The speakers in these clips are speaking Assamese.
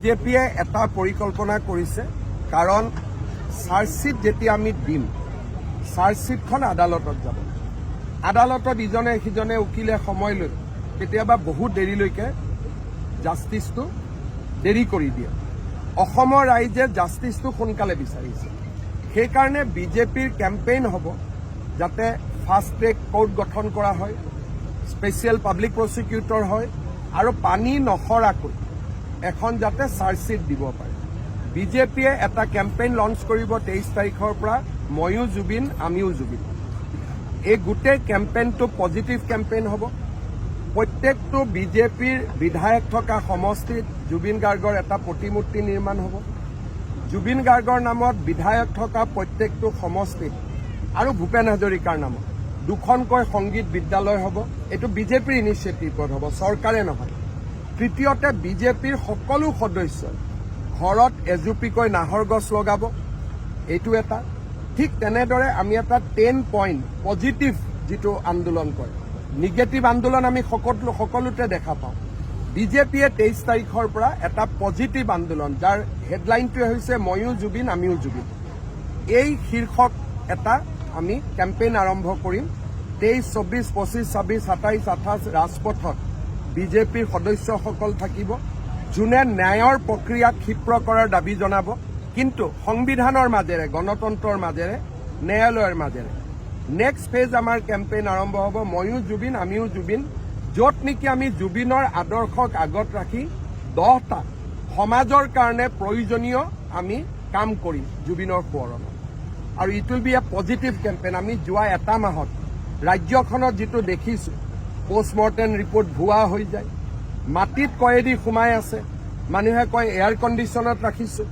বিজেপিয়ে এটা পৰিকল্পনা কৰিছে কাৰণ চাৰ্জশ্বিট যেতিয়া আমি দিম চাৰ্জশ্বিটখন আদালতত যাব আদালতত ইজনে সিজনে উকিলে সময় লৈ কেতিয়াবা বহুত দেৰিলৈকে জাষ্টিছটো দেৰি কৰি দিয়ে অসমৰ ৰাইজে জাষ্টিছটো সোনকালে বিচাৰিছে সেইকাৰণে বিজেপিৰ কেম্পেইন হ'ব যাতে ফাষ্ট ট্ৰেক কোৰ্ট গঠন কৰা হয় স্পেচিয়েল পাব্লিক প্ৰচিকিউটৰ হয় আৰু পানী নসৰাকৈ এখন যাতে চাৰ্জশ্বিট দিব পাৰে বিজেপিয়ে এটা কেম্পেইন লঞ্চ কৰিব 23 তাৰিখৰ পৰা ময়ো জুবিন আমিও জুবিন এই গোটেই কেম্পেইনটো পজিটিভ কেম্পেইন হ'ব প্ৰত্যেকটো বিজেপিৰ বিধায়ক থকা সমষ্টিত জুবিন গাৰ্গৰ এটা প্ৰতিমূৰ্তি নিৰ্মাণ হ'ব জুবিন গাৰ্গৰ নামত বিধায়ক থকা প্ৰত্যেকটো সমষ্টিত আৰু ভূপেন হাজৰিকাৰ নামত দুখনকৈ সংগীত বিদ্যালয় হ'ব এইটো বিজেপিৰ ইনিচিয়েটিভত হ'ব চৰকাৰে নহয় তৃতীয়তে বিজেপিৰ সকলো সদস্যই ঘৰত এজুপিকৈ নাহৰ গছ লগাব এইটো এটা ঠিক তেনেদৰে আমি এটা 10 পইণ্ট পজিটিভ যিটো আন্দোলন কৰে নিগেটিভ আন্দোলন আমি সকলোতে দেখা পাওঁ বিজেপিয়ে 23 তাৰিখৰ পৰা এটা পজিটিভ আন্দোলন যাৰ হেডলাইনটোৱে হৈছে ময়ো জুবিন আমিও জুবিন এই শীৰ্ষক এটা আমি কেম্পেইন আৰম্ভ কৰিম 23, 24, 25, 26, 27, 28 ৰাজপথত বিজেপিৰ সদস্যসকল থাকিব যোনে ন্যায়ৰ প্ৰক্ৰিয়াক ক্ষিপ্ৰ কৰাৰ দাবী জনাব কিন্তু সংবিধানৰ মাজেৰে গণতন্ত্ৰৰ মাজেৰে ন্যায়ালয়ৰ মাজেৰে নেক্সট ফেজ আমাৰ কেম্পেইন আৰম্ভ হ'ব ময়ো জুবিন আমিও জুবিন য'ত নেকি আমি জুবিনৰ আদৰ্শক আগত ৰাখি 10টা সমাজৰ কাৰণে প্ৰয়োজনীয় আমি কাম কৰিম জুবিনৰ সোঁৱৰণত আৰু it will B A positive campaign আমি যোৱা এটা মাহত ৰাজ্যখনত যিটো দেখিছোঁ পোষ্টমৰ্টেম ৰিপৰ্ট ভুৱা হৈ যায় মাটিত কয়েদি সোমাই আছে মানুহে কয় এয়াৰ কণ্ডিশ্যনত ৰাখিছোঁ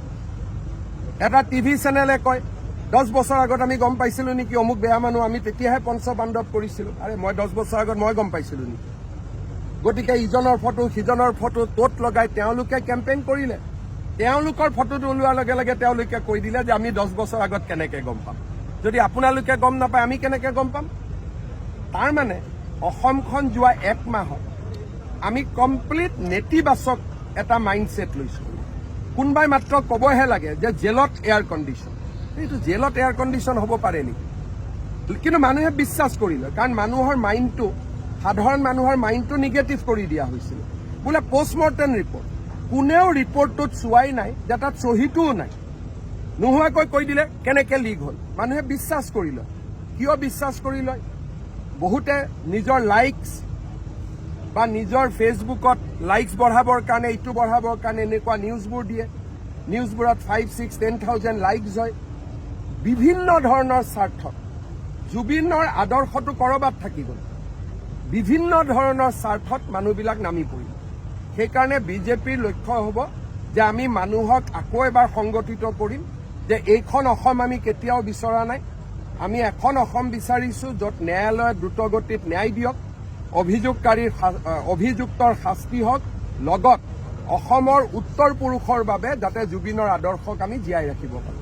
এটা টিভি চেনেলে কয় 10 বছৰ আগত আমি গম পাইছিলোঁ নেকি অমুক বেয়া মানুহ আমি তেতিয়াহে পঞ্চপাণ্ডৱ কৰিছিলোঁ আৰে মই 10 বছৰ আগত মই গম পাইছিলোঁ নেকি গতিকে ইজনৰ ফটো সিজনৰ ফটো ত'ত লগাই তেওঁলোকে কেম্পেইন কৰিলে তেওঁলোকৰ ফটোটো ওলোৱাৰ লগে লগে তেওঁলোকে কৈ দিলে যে আমি 10 বছৰ আগত কেনেকৈ গম পাম যদি আপোনালোকে গম নাপায় আমি কেনেকৈ গম পাম তাৰ মানে অসমখন যোৱা এক মাহত আমি কমপ্লিট নেতিবাচক এটা মাইণ্ডছেট লৈছোঁ কোনোবাই মাত্ৰ ক'বহে লাগে যে জেলত এয়াৰ কণ্ডিশ্যন এইটো জেলত এয়াৰ কণ্ডিশ্যন হ'ব পাৰে নেকি কিন্তু মানুহে বিশ্বাস কৰিলে কাৰণ মানুহৰ মাইণ্ডটো সাধাৰণ মানুহৰ মাইণ্ডটো নিগেটিভ কৰি দিয়া হৈছিল বোলে পোষ্টমৰ্টেম ৰিপৰ্ট কোনেও ৰিপৰ্টটোত চোৱাই নাই যে তাত চহীটোও নাই নোহোৱাকৈ কৈ দিলে কেনেকৈ লিক হ'ল মানুহে বিশ্বাস কৰি লয় কিয় বিশ্বাস কৰি লয় বহুতে নিজৰ লাইকছ বা নিজৰ ফেচবুকত লাইকছ বঢ়াবৰ কাৰণে ইটো বঢ়াবৰ কাৰণে এনেকুৱা নিউজবোৰ দিয়ে নিউজবোৰত 5, 6, 10,000 লাইকছ হয় বিভিন্ন ধৰণৰ স্বাৰ্থত জুবিনৰ আদৰ্শটো ক'ৰবাত থাকি গ'ল বিভিন্ন ধৰণৰ স্বাৰ্থত মানুহবিলাক নামি পৰিল সেইকাৰণে বিজেপিৰ লক্ষ্য হ'ব যে আমি মানুহক আকৌ এবাৰ সংগঠিত কৰিম যে এইখন অসম আমি কেতিয়াও বিচৰা নাই আমি এখন অসম বিচাৰিছোঁ য'ত ন্যায়ালয়ে দ্ৰুতগতিত ন্যায় দিয়ক অভিযুক্তৰ শাস্তি হওক লগত অসমৰ উত্তৰ পুৰুষৰ বাবে যাতে জুবিনৰ আদৰ্শক আমি জীয়াই ৰাখিব পাৰোঁ